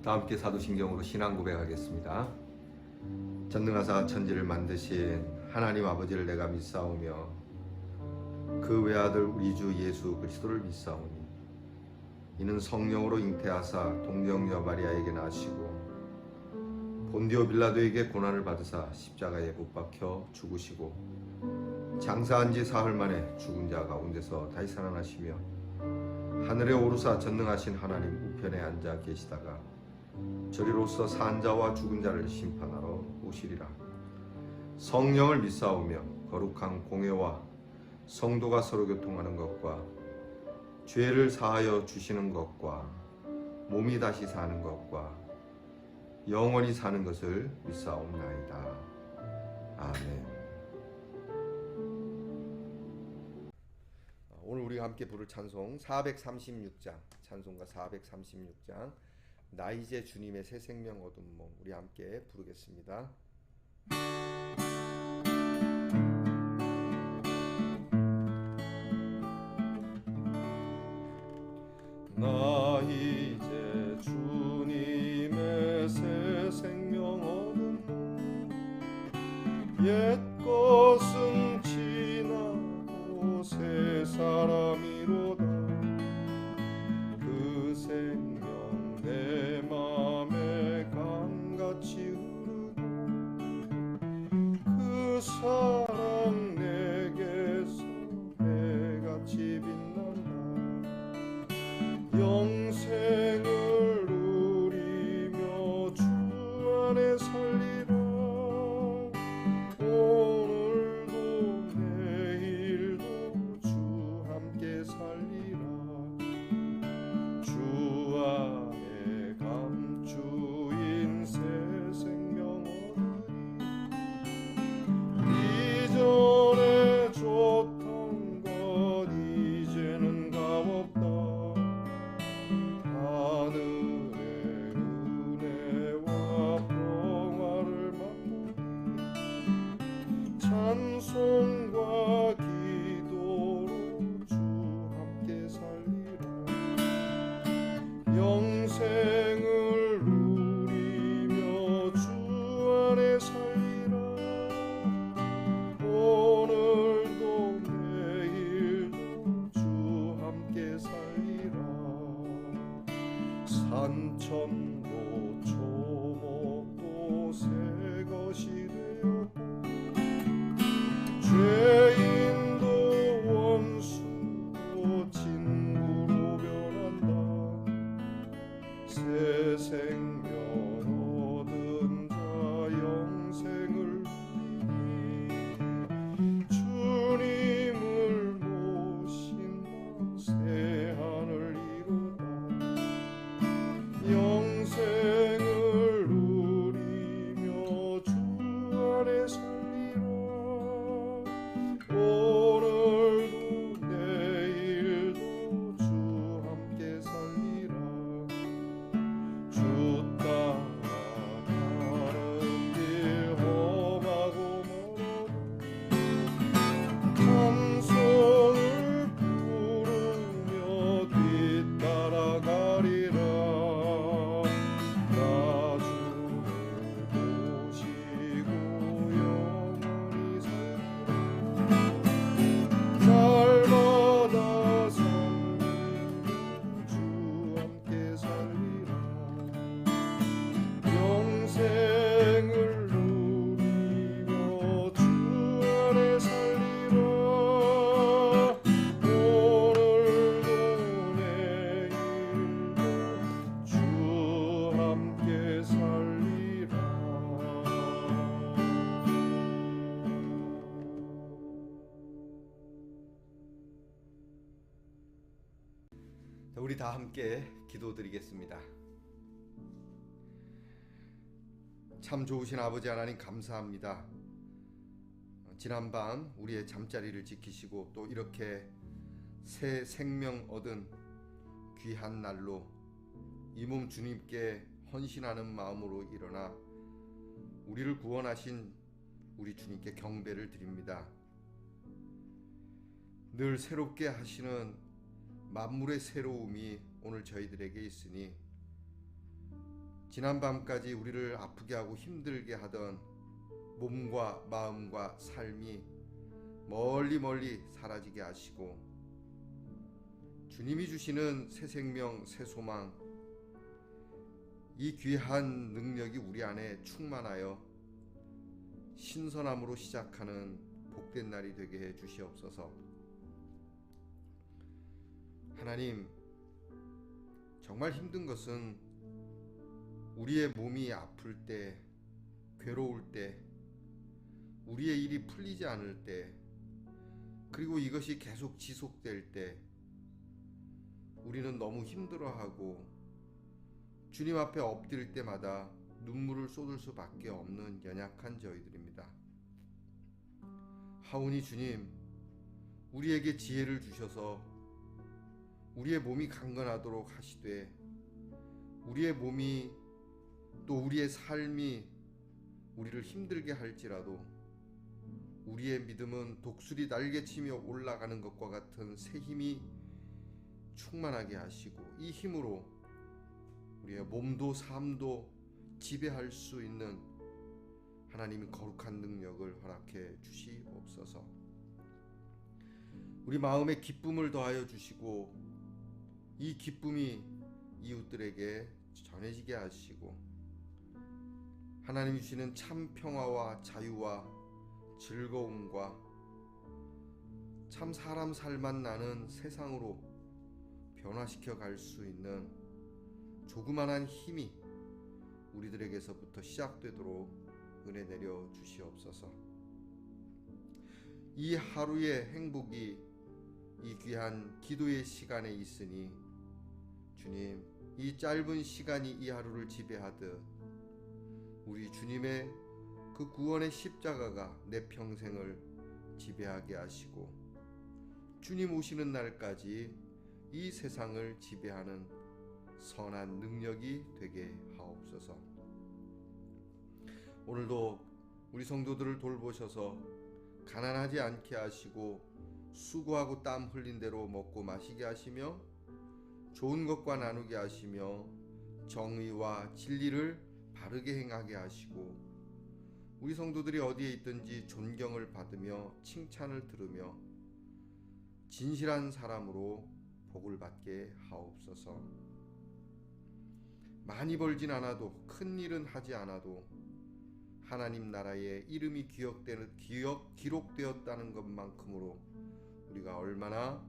다 함께 사도신경으로 신앙 고백하겠습니다. 전능하사 천지를 만드신 하나님 아버지를 내가 믿사오며 그 외아들 우리 주 예수 그리스도를 믿사오니 이는 성령으로 잉태하사 동정녀 마리아에게 나시고 본디오 빌라도에게 고난을 받으사 십자가에 못 박혀 죽으시고 장사한 지 사흘 만에 죽은 자 가운데서 다시 살아나시며 하늘에 오르사 전능하신 하나님 우편에 앉아 계시다가 저리로서 산 자와 죽은 자를 심판하러 오시리라. 성령을 믿사오며 거룩한 공회와 성도가 서로 교통하는 것과 죄를 사하여 주시는 것과 몸이 다시 사는 것과 영원히 사는 것을 믿사옵나이다. 아멘. 오늘 우리가 함께 부를 찬송 436장, 찬송가 436장 나 이제 주님의 새 생명 얻은 몸, 우리 함께 부르겠습니다. 나 이제 주님의 새 생명 얻은 몸, 옛 것은 지나고 새 사람이로다. 그 생명 내 맘에 강같이 흐르고 그 사랑 내게서 해같이 빛난다. 영생을 누리며 주 안에 살리라. 오늘도 내일도 주 함께 살리라. 주 안에 감추인 새 생명 얻으리. 이전에 줬던 것 이제는 값없다. 하늘의 은혜와 평화를 맛보리. 찬송과 기도로 주 함께 살리라. 영생을 누리며 주 안에 살리라. 오늘도 내일도 주 함께 살리라. 산천도 초목도 새 것이 되었고 죄인도 원수도 친구로 변한다. 새 생명 얻은 자 영생을 누리니 주님을 모신 새 하늘 이루다. 영생을 누리며 주 안에 살리라. 오늘도 내일도 주 함께 살리라. 주 따라가는 길 험하고 멀어도 찬송을 부르며 뒤따라가리라. 나 주를 모시고 영원히 살리라. 날마다 섬기며 주 함께 살리라. 영생을 누리며 주 안에 살리라. 오늘도 내일도 주 함께 살리라. 우리 다 함께 기도드리겠습니다. 참 좋으신 아버지 하나님 감사합니다. 지난밤 우리의 잠자리를 지키시고 또 이렇게 새 생명 얻은 귀한 날로 이 몸 주님께 헌신하는 마음으로 일어나 우리를 구원하신 우리 주님께 경배를 드립니다. 늘 새롭게 하시는 만물의 새로움이 오늘 저희들에게 있으니 지난밤까지 우리를 아프게 하고 힘들게 하던 몸과 마음과 삶이 멀리 멀리 사라지게 하시고 주님이 주시는 새 생명, 새 소망, 이 귀한 능력이 우리 안에 충만하여 신선함으로 시작하는 복된 날이 되게 해 주시옵소서. 하나님, 정말 힘든 것은 우리의 몸이 아플 때, 괴로울 때, 우리의 일이 풀리지 않을 때, 그리고 이것이 계속 지속될 때 우리는 너무 힘들어하고 주님 앞에 엎드릴 때마다 눈물을 쏟을 수밖에 없는 연약한 저희들입니다. 하오니 주님, 우리에게 지혜를 주셔서 우리의 몸이 강건하도록 하시되 우리의 몸이 또 우리의 삶이 우리를 힘들게 할지라도 우리의 믿음은 독수리 날개치며 올라가는 것과 같은 새 힘이 충만하게 하시고 이 힘으로 우리의 몸도 삶도 지배할 수 있는 하나님의 거룩한 능력을 허락해 주시옵소서. 우리 마음에 기쁨을 더하여 주시고 이 기쁨이 이웃들에게 전해지게 하시고 하나님이 주시는 참 평화와 자유와 즐거움과 참 사람 살맛 나는 세상으로 변화시켜 갈 수 있는 조그만한 힘이 우리들에게서부터 시작되도록 은혜 내려 주시옵소서. 이 하루의 행복이 이 귀한 기도의 시간에 있으니 주님, 이 짧은 시간이 이 하루를 지배하듯 우리 주님의 그 구원의 십자가가 내 평생을 지배하게 하시고 주님 오시는 날까지 이 세상을 지배하는 선한 능력이 되게 하옵소서. 오늘도 우리 성도들을 돌보셔서 가난하지 않게 하시고 수고하고 땀 흘린 대로 먹고 마시게 하시며 좋은 것과 나누게 하시며 정의와 진리를 바르게 행하게 하시고 우리 성도들이 어디에 있든지 존경을 받으며 칭찬을 들으며 진실한 사람으로 복을 받게 하옵소서. 많이 벌진 않아도 큰 일은 하지 않아도 하나님 나라에 이름이 기록되었다는 것만큼으로 우리가 얼마나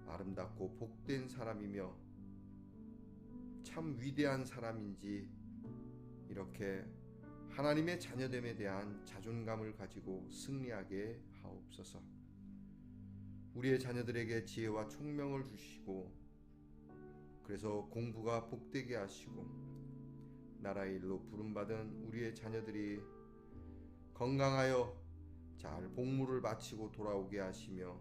아름답고 복된 사람이며 참 위대한 사람인지 이렇게 하나님의 자녀됨에 대한 자존감을 가지고 승리하게 하옵소서. 우리의 자녀들에게 지혜와 총명을 주시고 그래서 공부가 복되게 하시고 나라의 일로 부름받은 우리의 자녀들이 건강하여 잘 복무를 마치고 돌아오게 하시며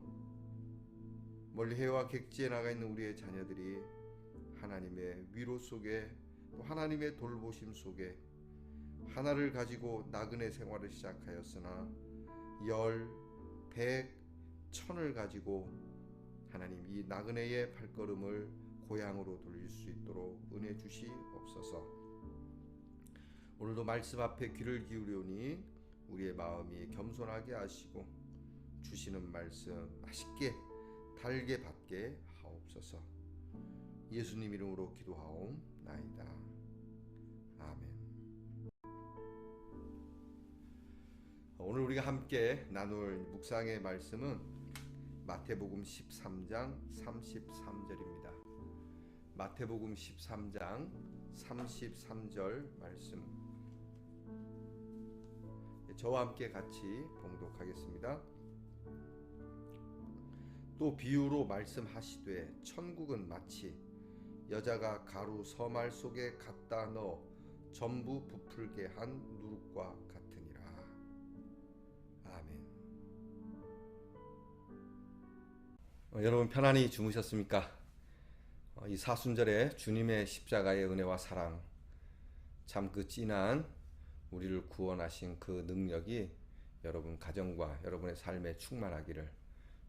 멀리 해와 객지에 나가 있는 우리의 자녀들이 하나님의 위로 속에 또 하나님의 돌보심 속에 하나를 가지고 나그네 생활을 시작하였으나 10, 100, 1000을 가지고 하나님 이 나그네의 발걸음을 고향으로 돌릴 수 있도록 은혜 주시옵소서. 오늘도 말씀 앞에 귀를 기울이오니 우리의 마음이 겸손하게 하시고 주시는 말씀 맛있게 달게 받게 하옵소서. 예수님 이름으로 기도하옵나이다. 아멘. 오늘 우리가 함께 나눌 묵상의 말씀은 마태복음 13장 33절입니다. 마태복음 13장 33절 말씀, 저와 함께 같이 봉독하겠습니다. 또 비유로 말씀하시되 천국은 마치 여자가 가루 서말 속에 갖다 넣어 전부 부풀게 한 누룩과 같으니라. 아멘. 여러분 편안히 주무셨습니까? 이 사순절에 주님의 십자가의 은혜와 사랑, 참 그 진한 우리를 구원하신 그 능력이 여러분 가정과 여러분의 삶에 충만하기를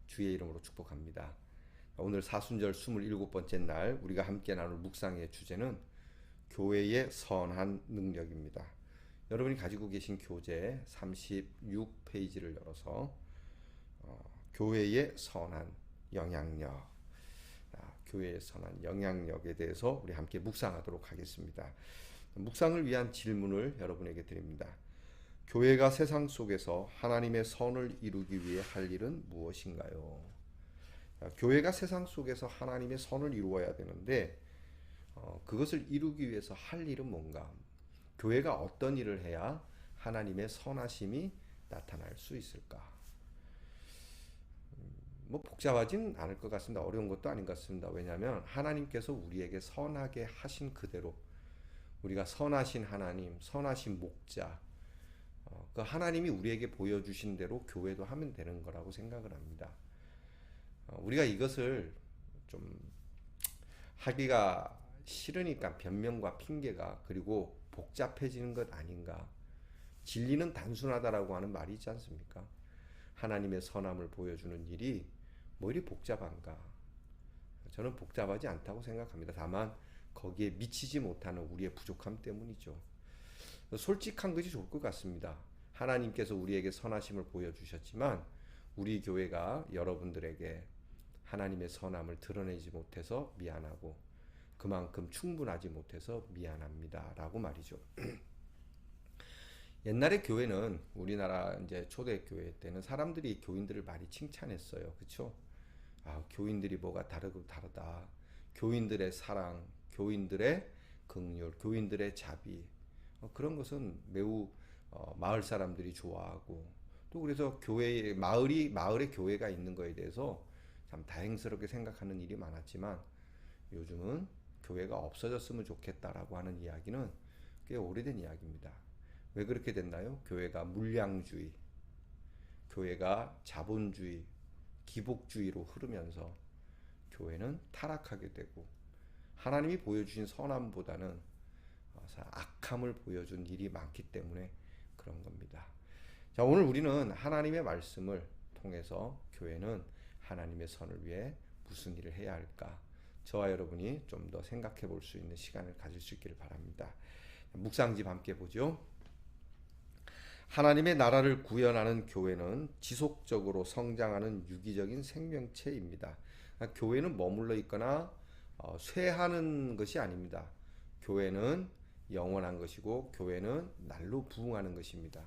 주의 이름으로 축복합니다. 오늘 사순절 27번째 날 우리가 함께 나눌 묵상의 주제는 교회의 선한 능력입니다. 여러분이 가지고 계신 교재 36페이지를 열어서 교회의 선한 영향력, 교회의 선한 영향력에 대해서 우리 함께 묵상하도록 하겠습니다. 묵상을 위한 질문을 여러분에게 드립니다. 교회가 세상 속에서 하나님의 선을 이루기 위해 할 일은 무엇인가요? 교회가 세상 속에서 하나님의 선을 이루어야 되는데 그것을 이루기 위해서 할 일은 뭔가? 교회가 어떤 일을 해야 하나님의 선하심이 나타날 수 있을까? 뭐 복잡하진 않을 것 같습니다. 어려운 것도 아닌 것 같습니다. 왜냐하면 하나님께서 우리에게 선하게 하신 그대로 우리가 선하신 하나님, 선하신 목자, 그 하나님이 우리에게 보여주신 대로 교회도 하면 되는 거라고 생각을 합니다. 우리가 이것을 좀 하기가 싫으니까 변명과 핑계가 그리고 복잡해지는 것 아닌가. 진리는 단순하다라고 하는 말이 있지 않습니까? 하나님의 선함을 보여주는 일이 뭐 이리 복잡한가? 저는 복잡하지 않다고 생각합니다. 다만 거기에 미치지 못하는 우리의 부족함 때문이죠. 솔직한 것이 좋을 것 같습니다. 하나님께서 우리에게 선하심을 보여주셨지만 우리 교회가 여러분들에게 하나님의 선함을 드러내지 못해서 미안하고 그만큼 충분하지 못해서 미안합니다. 라고 말이죠. 옛날에 교회는 우리나라 이제 초대교회 때는 사람들이 교인들을 많이 칭찬했어요. 그렇죠? 교인들이 뭐가 다르다. 교인들의 사랑, 교인들의 긍휼, 교인들의 자비. 그런 것은 매우 마을 사람들이 좋아하고 또 그래서 마을에 교회가 있는 거에 대해서 참 다행스럽게 생각하는 일이 많았지만 요즘은 교회가 없어졌으면 좋겠다라고 하는 이야기는 꽤 오래된 이야기입니다. 왜 그렇게 됐나요? 교회가 물량주의, 교회가 자본주의, 기복주의로 흐르면서 교회는 타락하게 되고 하나님이 보여주신 선함보다는 악함을 보여준 일이 많기 때문에 그런 겁니다. 자, 오늘 우리는 하나님의 말씀을 통해서 교회는 하나님의 선을 위해 무슨 일을 해야 할까? 저와 여러분이 좀 더 생각해 볼 수 있는 시간을 가질 수 있기를 바랍니다. 묵상집 함께 보죠. 하나님의 나라를 구현하는 교회는 지속적으로 성장하는 유기적인 생명체입니다. 교회는 머물러 있거나 쇠하는 것이 아닙니다. 교회는 영원한 것이고 교회는 날로 부흥하는 것입니다.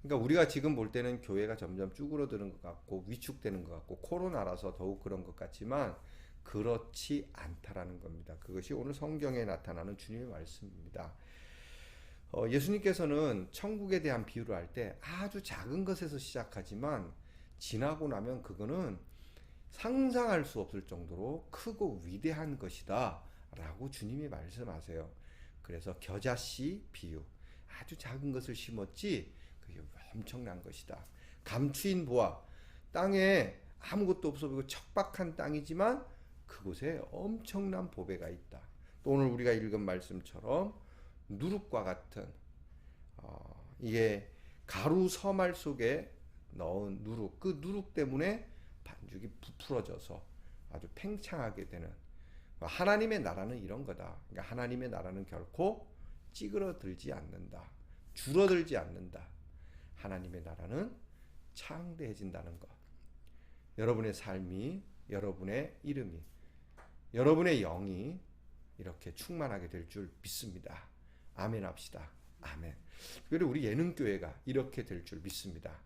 그러니까 우리가 지금 볼 때는 교회가 점점 쭈그러드는 것 같고 위축되는 것 같고 코로나라서 더욱 그런 것 같지만 그렇지 않다라는 겁니다. 그것이 오늘 성경에 나타나는 주님의 말씀입니다. 예수님께서는 천국에 대한 비유를 할 때 아주 작은 것에서 시작하지만 지나고 나면 그거는 상상할 수 없을 정도로 크고 위대한 것이다 라고 주님이 말씀하세요. 그래서 겨자씨 비유, 아주 작은 것을 심었지 그게 엄청난 것이다. 감추인 보아, 땅에 아무것도 없어 보이고 척박한 땅이지만 그곳에 엄청난 보배가 있다. 또 오늘 우리가 읽은 말씀처럼 누룩과 같은 이게 가루 서말 속에 넣은 누룩, 그 누룩 때문에 반죽이 부풀어져서 아주 팽창하게 되는 하나님의 나라는 이런 거다. 그러니까 하나님의 나라는 결코 찌그러들지 않는다. 줄어들지 않는다. 하나님의 나라는 창대해진다는 것. 여러분의 삶이, 여러분의 이름이, 여러분의 영이 이렇게 충만하게 될 줄 믿습니다. 아멘 합시다. 아멘. 그리고 우리 예능교회가 이렇게 될 줄 믿습니다.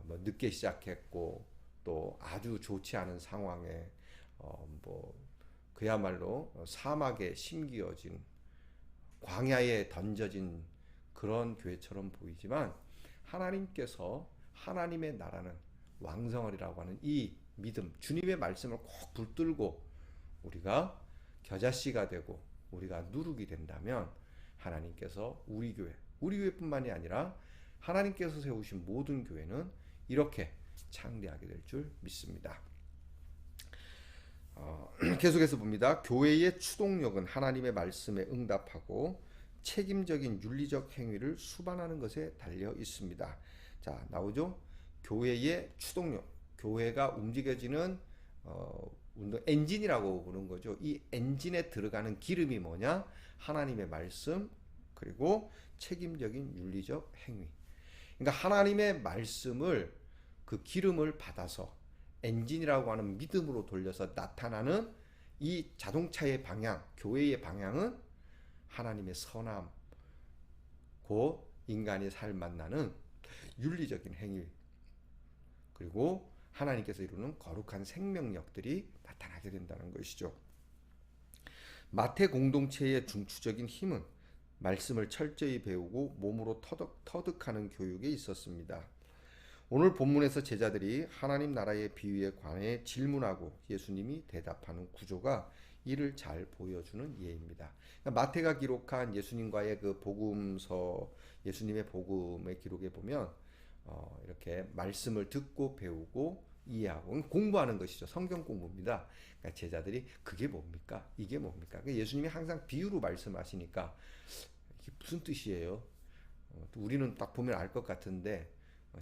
늦게 시작했고 또 아주 좋지 않은 상황에 그야말로 사막에 심기어진 광야에 던져진 그런 교회처럼 보이지만 하나님께서 하나님의 나라는 왕성하리라고 하는 이 믿음, 주님의 말씀을 꼭 붙들고 우리가 겨자씨가 되고 우리가 누룩이 된다면 하나님께서 우리 교회뿐만이 아니라 하나님께서 세우신 모든 교회는 이렇게 창대하게 될 줄 믿습니다. 계속해서 봅니다. 교회의 추동력은 하나님의 말씀에 응답하고 책임적인 윤리적 행위를 수반하는 것에 달려 있습니다. 자, 나오죠? 교회의 추동력, 교회가 움직여지는 운동 엔진이라고 부르는 거죠. 이 엔진에 들어가는 기름이 뭐냐? 하나님의 말씀, 그리고 책임적인 윤리적 행위. 그러니까 하나님의 말씀을 그 기름을 받아서 엔진이라고 하는 믿음으로 돌려서 나타나는 이 자동차의 방향, 교회의 방향은 하나님의 선함, 곧 인간의 삶 만나는 윤리적인 행위, 그리고 하나님께서 이루는 거룩한 생명력들이 나타나게 된다는 것이죠. 마태 공동체의 중추적인 힘은 말씀을 철저히 배우고 몸으로 터득하는 교육에 있었습니다. 오늘 본문에서 제자들이 하나님 나라의 비유에 관해 질문하고 예수님이 대답하는 구조가 이를 잘 보여주는 예입니다. 그러니까 마태가 기록한 예수님과의 그 복음서, 예수님의 복음의 기록에 보면 이렇게 말씀을 듣고 배우고 이해하고 공부하는 것이죠. 성경 공부입니다. 그러니까 제자들이 그게 뭡니까? 이게 뭡니까? 그러니까 예수님이 항상 비유로 말씀하시니까 이게 무슨 뜻이에요? 우리는 딱 보면 알 것 같은데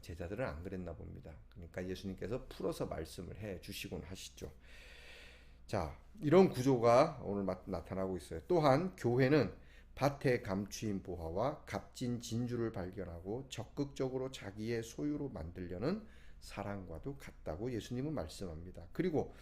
제자들은 안 그랬나 봅니다. 그러니까 예수님께서 풀어서 말씀을 해 주시곤 하시죠. 자, 이런 구조가 오늘 나타나고 있어요. 또한 교회는 밭의 감추인 보화와 값진 진주를 발견하고 적극적으로 자기의 소유로 만들려는 사랑과도 같다고 예수님은 말씀합니다. 그리고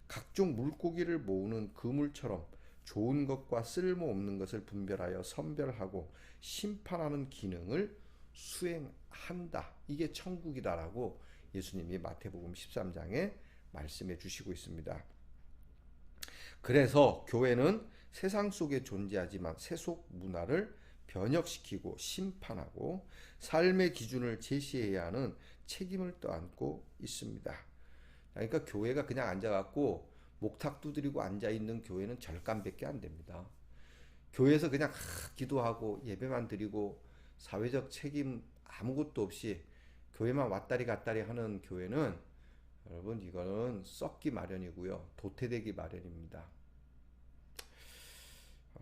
각종 물고기를 모으는 그물처럼 좋은 것과 쓸모없는 것을 분별하여 선별하고 심판하는 기능을 수행한다. 이게 천국이다라고 예수님이 마태복음 13장에 말씀해 주시고 있습니다. 그래서 교회는 세상 속에 존재하지만 세속 문화를 변혁시키고 심판하고 삶의 기준을 제시해야 하는 책임을 떠안고 있습니다. 그러니까 교회가 그냥 앉아갖고 목탁 두드리고 앉아있는 교회는 절간밖에 안 됩니다. 교회에서 그냥 기도하고 예배만 드리고 사회적 책임 아무것도 없이 교회만 왔다리 갔다리 하는 교회는 여러분 이거는 썩기 마련이고요. 도태되기 마련입니다.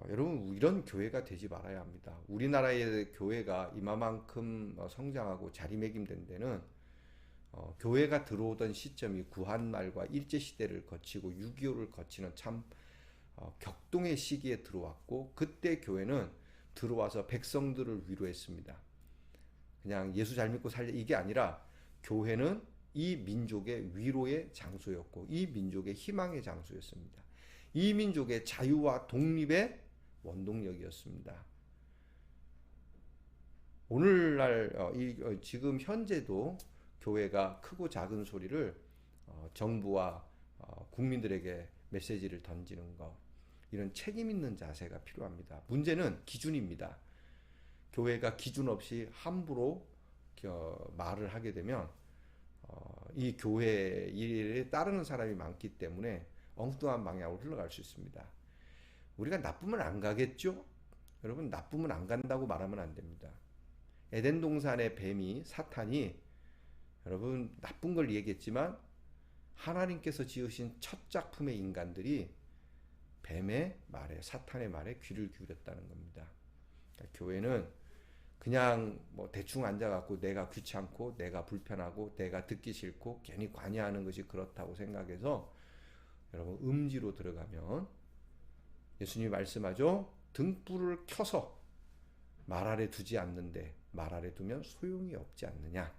여러분 이런 교회가 되지 말아야 합니다. 우리나라의 교회가 이만큼 성장하고 자리매김된 데는 교회가 들어오던 시점이 구한말과 일제시대를 거치고 6.25를 거치는 참 격동의 시기에 들어왔고 그때 교회는 들어와서 백성들을 위로했습니다. 그냥 예수 잘 믿고 살자 이게 아니라 교회는 이 민족의 위로의 장소였고 이 민족의 희망의 장소였습니다. 이 민족의 자유와 독립의 원동력이었습니다. 오늘날 지금 현재도 교회가 크고 작은 소리를 정부와 국민들에게 메시지를 던지는 것, 이런 책임 있는 자세가 필요합니다. 문제는 기준입니다. 교회가 기준 없이 함부로 말을 하게 되면 이 교회 일에 따르는 사람이 많기 때문에 엉뚱한 방향으로 흘러갈 수 있습니다. 우리가 나쁘면 안 가겠죠? 여러분 나쁘면 안 간다고 말하면 안 됩니다. 에덴 동산의 뱀이 사탄이 여러분 나쁜 걸 얘기했지만 하나님께서 지으신 첫 작품의 인간들이 뱀의 말에 사탄의 말에 귀를 기울였다는 겁니다. 그러니까 교회는 그냥 뭐 대충 앉아갖고 내가 귀찮고 내가 불편하고 내가 듣기 싫고 괜히 관여하는 것이 그렇다고 생각해서 여러분 음지로 들어가면 예수님이 말씀하죠. 등불을 켜서 말 아래 두지 않는데 말 아래 두면 소용이 없지 않느냐.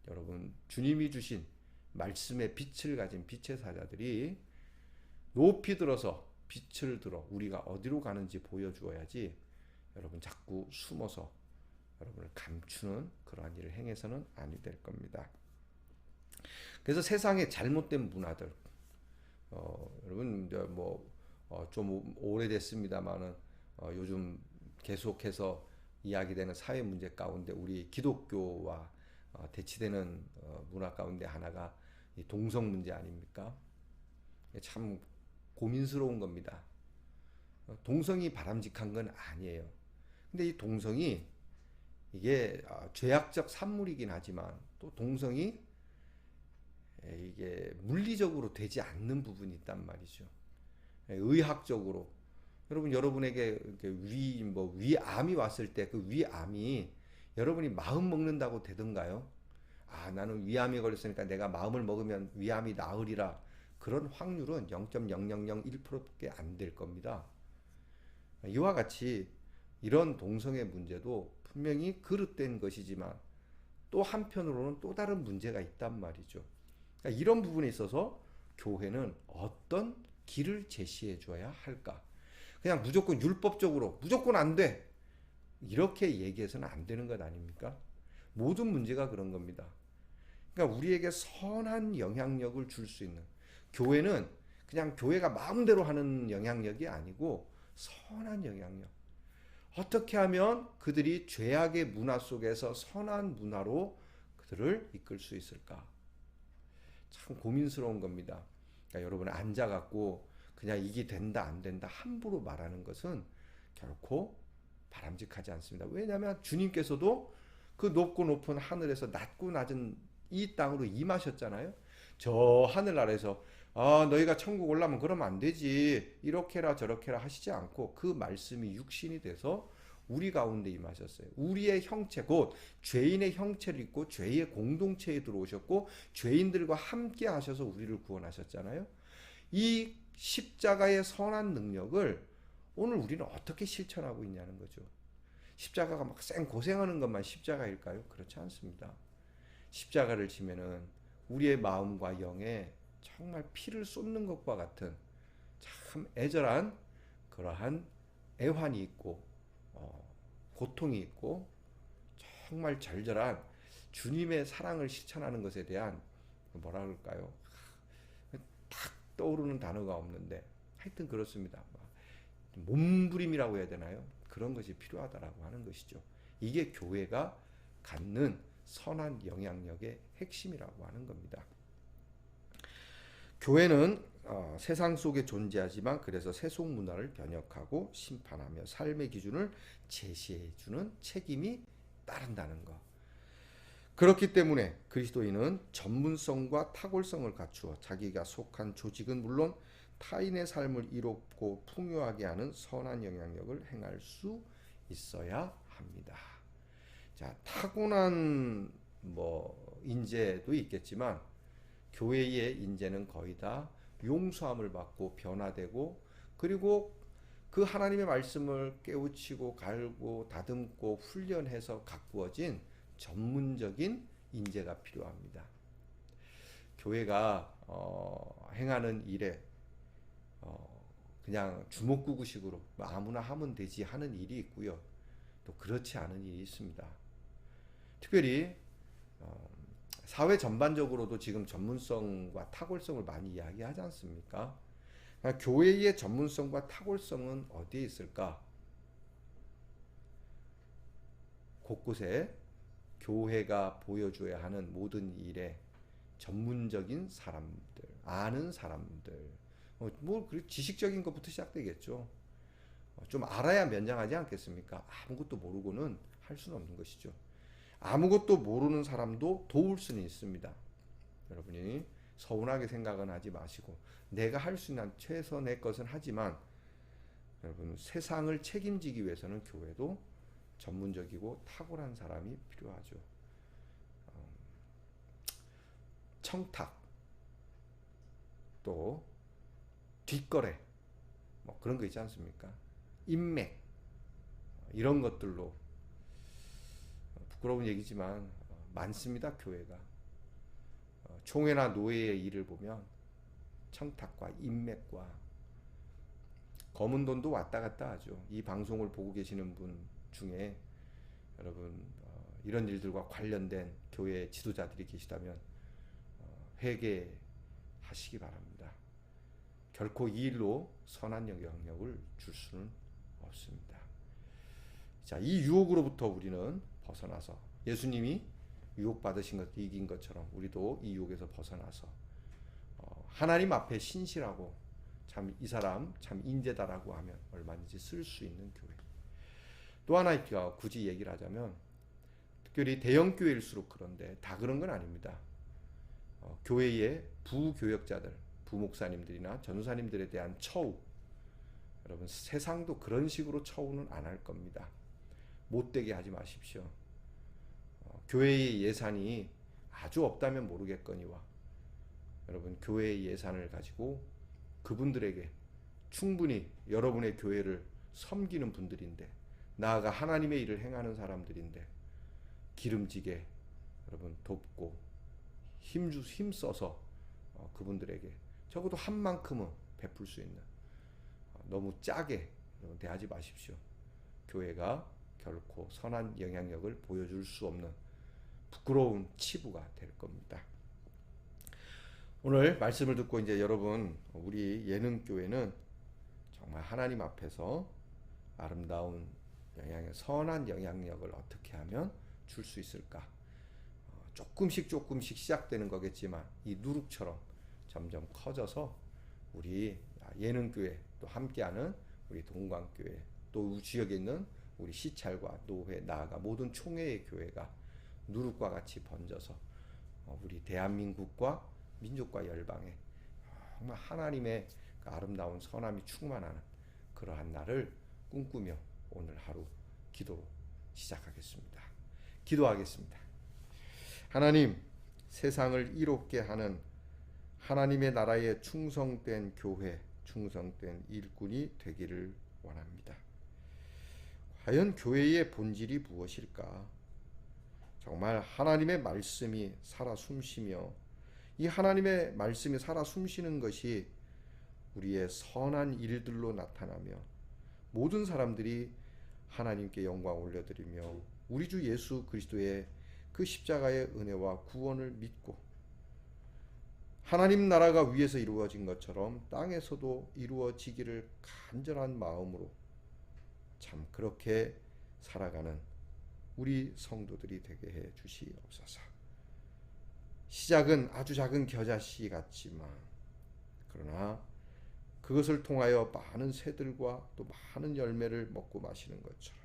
여러분 주님이 주신 말씀의 빛을 가진 빛의 사자들이 높이 들어서 빛을 들어 우리가 어디로 가는지 보여주어야지 여러분 자꾸 숨어서 여러분을 감추는 그러한 일을 행해서는 아니 될 겁니다. 그래서 세상의 잘못된 문화들 여러분 좀 오래됐습니다만은 요즘 계속해서 이야기되는 사회 문제 가운데 우리 기독교와 대치되는 문화 가운데 하나가 이 동성 문제 아닙니까? 참 고민스러운 겁니다. 동성이 바람직한 건 아니에요. 근데 이 동성이 이게 죄악적 산물이긴 하지만 또 동성이 이게 물리적으로 되지 않는 부분이 있단 말이죠. 의학적으로 여러분에게 위암이 왔을 때 그 위암이 여러분이 마음 먹는다고 되던가요? 나는 위암에 걸렸으니까 내가 마음을 먹으면 위암이 나으리라. 그런 확률은 0.0001%밖에 안 될 겁니다. 이와 같이 이런 동성애 문제도 분명히 그릇된 것이지만 또 한편으로는 또 다른 문제가 있단 말이죠. 그러니까 이런 부분에 있어서 교회는 어떤 길을 제시해 줘야 할까? 그냥 무조건 율법적으로 무조건 안 돼. 이렇게 얘기해서는 안 되는 것 아닙니까? 모든 문제가 그런 겁니다. 그러니까 우리에게 선한 영향력을 줄 수 있는 교회는 그냥 교회가 마음대로 하는 영향력이 아니고 선한 영향력. 어떻게 하면 그들이 죄악의 문화 속에서 선한 문화로 그들을 이끌 수 있을까? 참 고민스러운 겁니다. 그러니까 여러분 앉아갖고 그냥 이게 된다 안 된다 함부로 말하는 것은 결코 바람직하지 않습니다. 왜냐하면 주님께서도 그 높고 높은 하늘에서 낮고 낮은 이 땅으로 임하셨잖아요. 저 하늘 아래서 너희가 천국 올라면 그러면 안 되지 이렇게라 저렇게라 하시지 않고 그 말씀이 육신이 돼서 우리 가운데 임하셨어요. 우리의 형체 곧 죄인의 형체를 입고 죄의 공동체에 들어오셨고 죄인들과 함께 하셔서 우리를 구원하셨잖아요. 이 십자가의 선한 능력을 오늘 우리는 어떻게 실천하고 있냐는 거죠. 십자가가 막 쌩 고생하는 것만 십자가일까요? 그렇지 않습니다. 십자가를 지면은 우리의 마음과 영에 정말 피를 쏟는 것과 같은 참 애절한 그러한 애환이 있고 고통이 있고 정말 절절한 주님의 사랑을 실천하는 것에 대한 뭐라 그럴까요? 탁 떠오르는 단어가 없는데 하여튼 그렇습니다. 몸부림이라고 해야 되나요? 그런 것이 필요하다라고 하는 것이죠. 이게 교회가 갖는 선한 영향력의 핵심이라고 하는 겁니다. 교회는 세상 속에 존재하지만 그래서 세속 문화를 변혁하고 심판하며 삶의 기준을 제시해주는 책임이 따른다는 것. 그렇기 때문에 그리스도인은 전문성과 탁월성을 갖추어 자기가 속한 조직은 물론 타인의 삶을 이롭고 풍요하게 하는 선한 영향력을 행할 수 있어야 합니다. 자, 타고난 인재도 있겠지만 교회의 인재는 거의 다 용서함을 받고 변화되고 그리고 그 하나님의 말씀을 깨우치고 갈고 다듬고 훈련해서 가꾸어진 전문적인 인재가 필요합니다. 교회가 행하는 일에 그냥 주먹구구식으로 아무나 하면 되지 하는 일이 있고요. 또 그렇지 않은 일이 있습니다. 특별히 사회 전반적으로도 지금 전문성과 탁월성을 많이 이야기하지 않습니까? 그러니까 교회의 전문성과 탁월성은 어디에 있을까? 곳곳에 교회가 보여줘야 하는 모든 일에 전문적인 사람들, 아는 사람들, 지식적인 것부터 시작되겠죠. 좀 알아야 면장하지 않겠습니까? 아무것도 모르고는 할 수는 없는 것이죠. 아무것도 모르는 사람도 도울 수는 있습니다. 여러분이 서운하게 생각은 하지 마시고 내가 할 수 있는 최선의 것은 하지만 여러분 세상을 책임지기 위해서는 교회도 전문적이고 탁월한 사람이 필요하죠. 청탁 또 뒷거래 그런 거 있지 않습니까? 인맥 이런 것들로 부끄러운 얘기지만 많습니다. 교회가 총회나 노회의 일을 보면 청탁과 인맥과 검은 돈도 왔다 갔다 하죠. 이 방송을 보고 계시는 분 중에 여러분 이런 일들과 관련된 교회 지도자들이 계시다면 회개하시기 바랍니다. 결코 이 일로 선한 영향력을 줄 수는 없습니다. 자, 이 유혹으로부터 우리는 벗어나서 예수님이 유혹받으신 것 이긴 것처럼 우리도 이 유혹에서 벗어나서 하나님 앞에 신실하고 참 이 사람 참 인재다라고 하면 얼마든지 쓸 수 있는 교회. 또 하나 굳이 얘기를 하자면 특별히 대형 교회일수록 그런데 다 그런 건 아닙니다. 교회의 부교역자들, 부목사님들이나 전도사님들에 대한 처우, 여러분 세상도 그런 식으로 처우는 안 할 겁니다. 못되게 하지 마십시오. 교회의 예산이 아주 없다면 모르겠거니와 여러분 교회의 예산을 가지고 그분들에게 충분히 여러분의 교회를 섬기는 분들인데, 나아가 하나님의 일을 행하는 사람들인데, 기름지게 여러분 돕고 힘써서 그분들에게 적어도 한 만큼은 베풀 수 있는, 너무 짜게 대하지 마십시오. 교회가 결코 선한 영향력을 보여줄 수 없는 부끄러운 치부가 될 겁니다. 오늘 말씀을 듣고 이제 여러분, 우리 예능교회는 정말 하나님 앞에서 아름다운 선한 영향력을 어떻게 하면 줄 수 있을까? 조금씩 시작되는 거겠지만 이 누룩처럼 점점 커져서 우리 예능교회, 또 함께하는 우리 동광교회, 또 지역에 있는 우리 시찰과 노회, 나아가 모든 총회의 교회가 누룩과 같이 번져서 우리 대한민국과 민족과 열방에 정말 하나님의 아름다운 선함이 충만하는 그러한 날을 꿈꾸며 오늘 하루 기도로 시작하겠습니다. 기도하겠습니다. 하나님, 세상을 이롭게 하는 하나님의 나라에 충성된 교회, 충성된 일꾼이 되기를 원합니다. 과연 교회의 본질이 무엇일까? 정말 하나님의 말씀이 살아 숨쉬며, 이 하나님의 말씀이 살아 숨쉬는 것이 우리의 선한 일들로 나타나며 모든 사람들이 하나님께 영광 올려드리며 우리 주 예수 그리스도의 그 십자가의 은혜와 구원을 믿고 하나님 나라가 위에서 이루어진 것처럼 땅에서도 이루어지기를 간절한 마음으로 참 그렇게 살아가는 우리 성도들이 되게 해 주시옵소서. 시작은 아주 작은 겨자씨 같지만, 그러나 그것을 통하여 많은 새들과 또 많은 열매를 먹고 마시는 것처럼,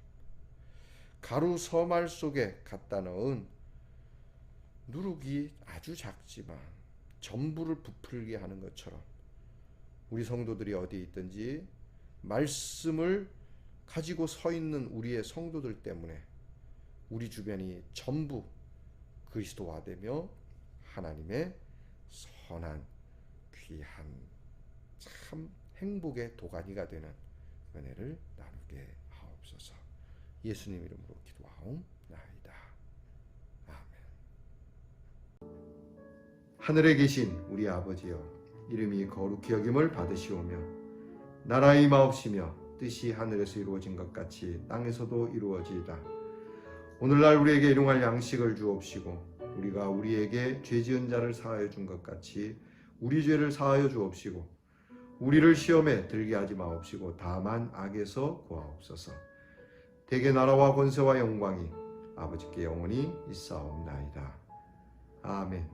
가루 서말 속에 갖다 넣은 누룩이 아주 작지만 전부를 부풀게 하는 것처럼, 우리 성도들이 어디에 있든지 말씀을 가지고 서 있는 우리의 성도들 때문에 우리 주변이 전부 그리스도화되며 하나님의 선한 귀한 참 행복의 도가니가 되는 은혜를 나누게 하옵소서. 예수님 이름으로 기도하옵나이다. 아멘. 하늘에 계신 우리 아버지여, 이름이 거룩히 여김을 받으시오며 나라의 임하옵시며 뜻이 하늘에서 이루어진 것 같이 땅에서도 이루어지이다. 오늘날 우리에게 일용할 양식을 주옵시고 우리가 우리에게 죄 지은 자를 사하여 준 것 같이 우리 죄를 사하여 주옵시고 우리를 시험에 들게 하지 마옵시고 다만 악에서 구하옵소서. 대개 나라와 권세와 영광이 아버지께 영원히 있사옵나이다. 아멘.